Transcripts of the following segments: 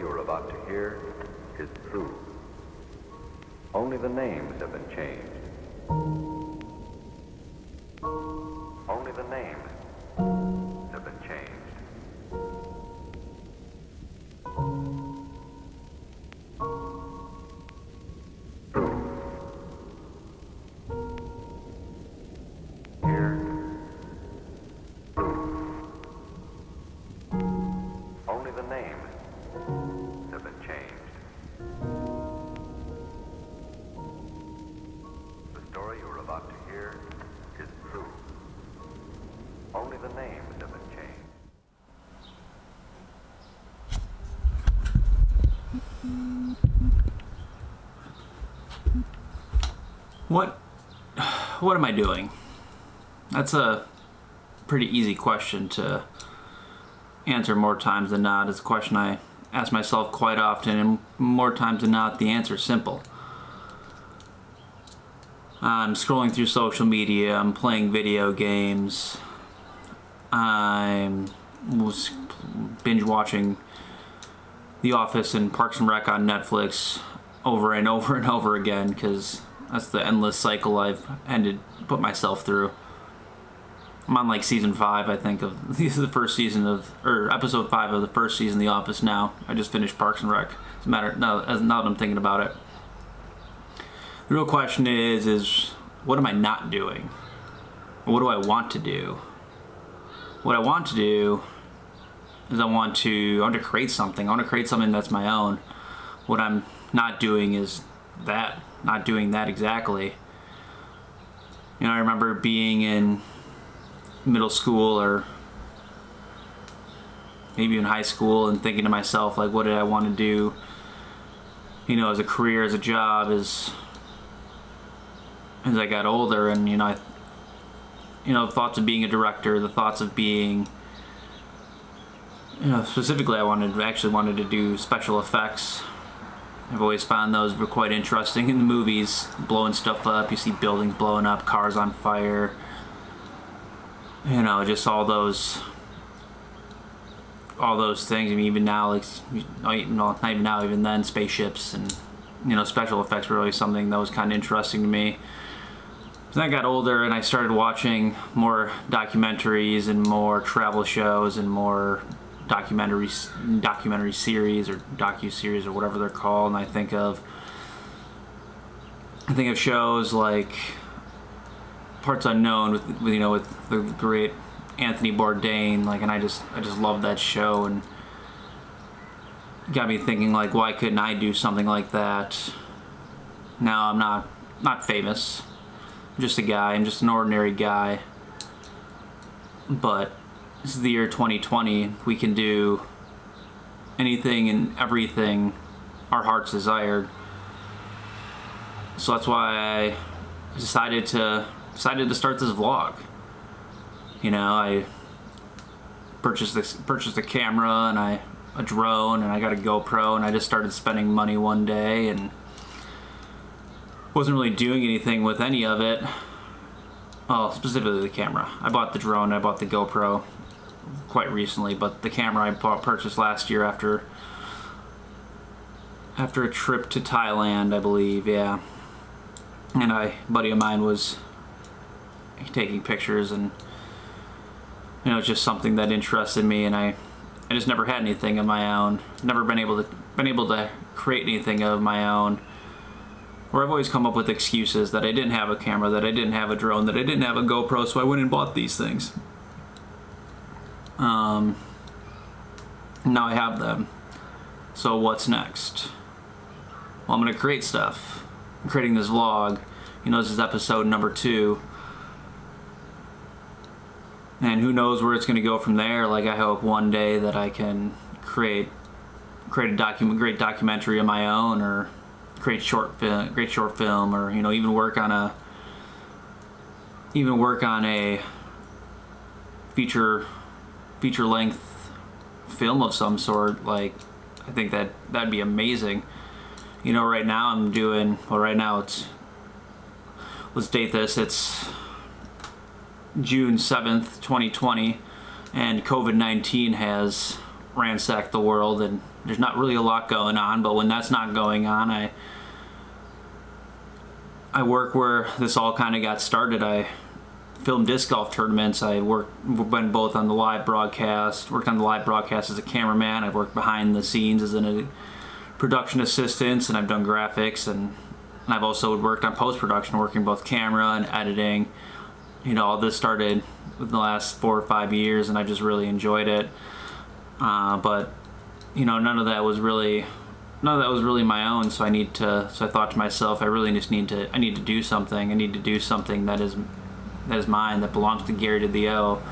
you are about to hear is true. Only the names have been changed. Only the names have been changed. True. Here. True. Only the names have been changed. The story you are about to hear is true. Only the names have been changed. What am I doing? That's a pretty easy question to answer more times than not. It's a question I ask myself quite often, and more times than not the answer is simple. I'm scrolling through social media, I'm playing video games, I'm binge watching The Office and Parks and Rec on Netflix over and over and over again, because that's the endless cycle I've put myself through. I'm on like season 5, I think, of the first season of, or episode 5 of the first season of The Office now. I just finished Parks and Rec. As a matter, now that I'm thinking about it. The real question is what am I not doing? What do I want to do? What I want to do is I want to create something. I want to create something that's my own. What I'm not doing is that. Not doing that exactly. You know, I remember being in middle school or maybe in high school and thinking to myself, like, what did I want to do, you know, as a career, as a job, as I got older. And thoughts of being a director, the thoughts of being, specifically I wanted to do special effects. I've always found those were quite interesting in the movies, blowing stuff up. You see buildings blowing up, cars on fire, just all those things. I mean, even now, not even now, even then, spaceships and special effects were really something that was kind of interesting to me. Then I got older and I started watching more documentaries and more travel shows and more documentary series or docu-series or whatever they're called, and I think of shows like Parts Unknown with the great Anthony Bourdain, and I just love that show, and got me thinking, like, why couldn't I do something like that? Now I'm not famous, I'm just a guy, I'm just an ordinary guy, but this is the year 2020. We can do anything and everything our hearts desired. So that's why I decided to start this vlog. I purchased a camera and a drone, and I got a GoPro, and I just started spending money one day and wasn't really doing anything with any of it. Well, specifically the camera. I bought the drone, I bought the GoPro quite recently, but the camera I purchased last year after a trip to Thailand, I believe, yeah. And a buddy of mine was taking pictures, and it's just something that interested me, and I just never had anything of my own. Never been able to create anything of my own. Or I've always come up with excuses that I didn't have a camera, that I didn't have a drone, that I didn't have a GoPro, so I went and bought these things. Now I have them. So what's next? Well, I'm gonna create stuff. I'm creating this vlog. This is episode number 2. And who knows where it's gonna go from there. Like, I hope one day that I can create a great documentary of my own, or great short film, or even work on a feature length film of some sort. Like, I think that'd be amazing. Right now let's date this, it's June 7th, 2020, and COVID-19 has ransacked the world, and there's not really a lot going on, but when that's not going on, I work where this all kind of got started. I filmed disc golf tournaments. Went both on the live broadcast, worked on the live broadcast as a cameraman. I've worked behind the scenes as a production assistant, and I've done graphics, and I've also worked on post-production, working both camera and editing. You know, all this started within the last 4 or 5 years, and I just really enjoyed it. But you know, none of that was really my own. So I thought to myself, I need to do something. I need to do something that is mine, that belongs to Gary to the O.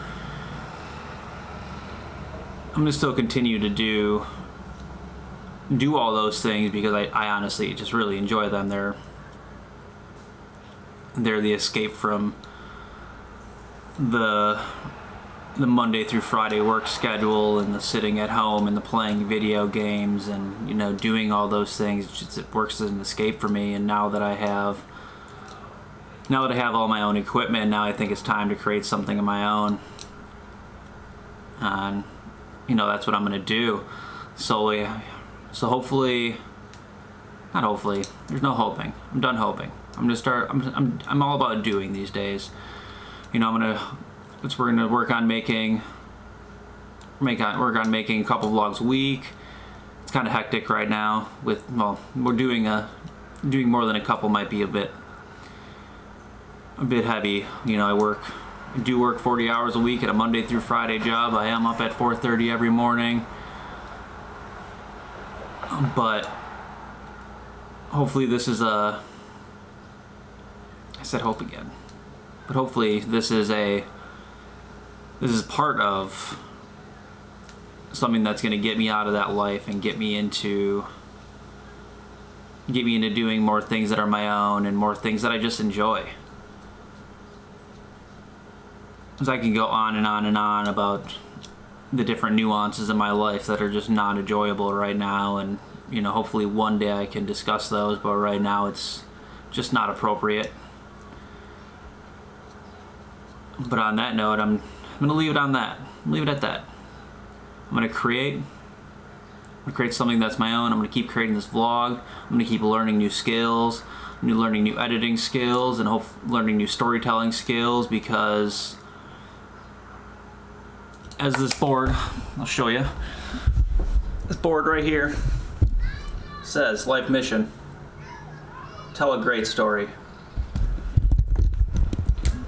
I'm gonna still continue to do all those things because I honestly just really enjoy them. They're the escape from the Monday through Friday work schedule and the sitting at home and the playing video games and, you know, doing all those things. It works as an escape for me. And now that I have all my own equipment, now I think it's time to create something of my own. And you know, that's what I'm gonna do. So hopefully, not hopefully, there's no hoping. I'm done hoping. I'm gonna start. I'm all about doing these days. You know, we're gonna work on making a couple vlogs a week. It's kind of hectic right now. We're doing more than a couple might be a bit heavy. You know, I do work 40 hours a week at a Monday through Friday job. I am up at 4:30 every morning. But hopefully this is I said hope again. But hopefully this is part of something that's going to get me out of that life and get me into doing more things that are my own and more things that I just enjoy. Because I can go on and on and on about the different nuances in my life that are just not enjoyable right now, and you know, hopefully one day I can discuss those, but right now it's just not appropriate. But on that note, I'm gonna leave it on that. Leave it at that. I'm gonna create something that's my own. I'm gonna keep creating this vlog. I'm gonna keep learning new skills. I'm learning new editing skills and learning new storytelling skills, because as this board, I'll show you, this board right here says life mission, tell a great story.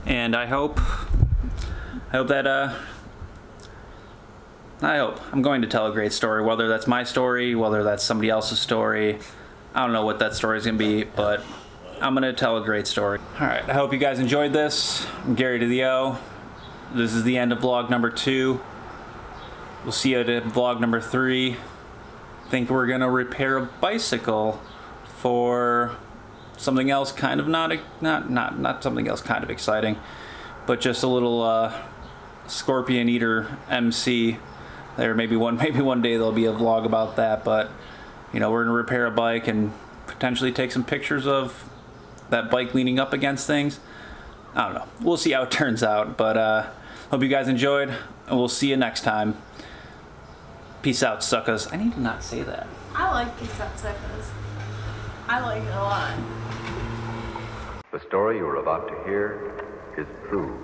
And I hope I'm going to tell a great story, whether that's my story, whether that's somebody else's story. I don't know what that story is going to be, but I'm going to tell a great story. Alright, I hope you guys enjoyed this. I'm Gary to the O. This is the end of vlog number 2. We'll see you at vlog number 3. I think we're going to repair a bicycle for something else kind of not something else kind of exciting, but just a little scorpion eater MC. There, maybe one day there'll be a vlog about that. But you know, we're gonna repair a bike and potentially take some pictures of that bike leaning up against things. I don't know. We'll see how it turns out. But hope you guys enjoyed, and we'll see you next time. Peace out, suckers. I need to not say that. I like peace out, suckers. I like it a lot. The story you are about to hear is true.